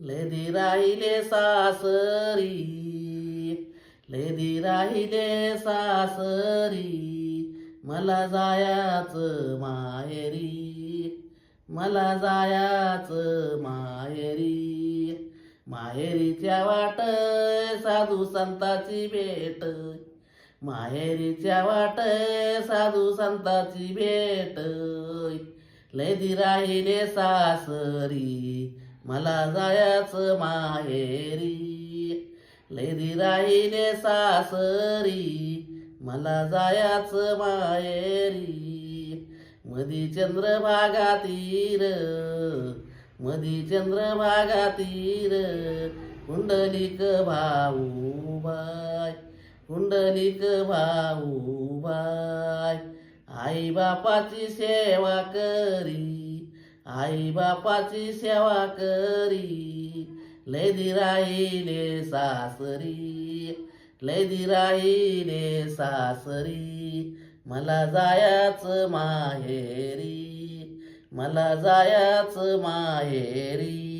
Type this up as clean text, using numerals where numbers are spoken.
लेदी राहिले सासरी, लेदी राहिले सासरी, मला जायाचं माहेरी, मला जायाचं माहेरी. माहेरीच्या वाट साधू संताची भेट, माहेरीच्या वाट साधू संताची भेट. लेदी राहिले सासरी, मला जायाचं माहेरी, लेदी राहिले सासरी, मला जायाचं माहेरी. मधी चंद्रभागा तीर, मधी चंद्रभागा तीर, कुंडलिक भाऊ बाय, कुंडलिक भाऊ बाय. आई बापाची सेवा करी, आई बापाची सेवा करी, लेदी राहिले सासरी, लेदी राहिले सासरी, मला जायाचं माहेरी, मला जायाचं माहेरी.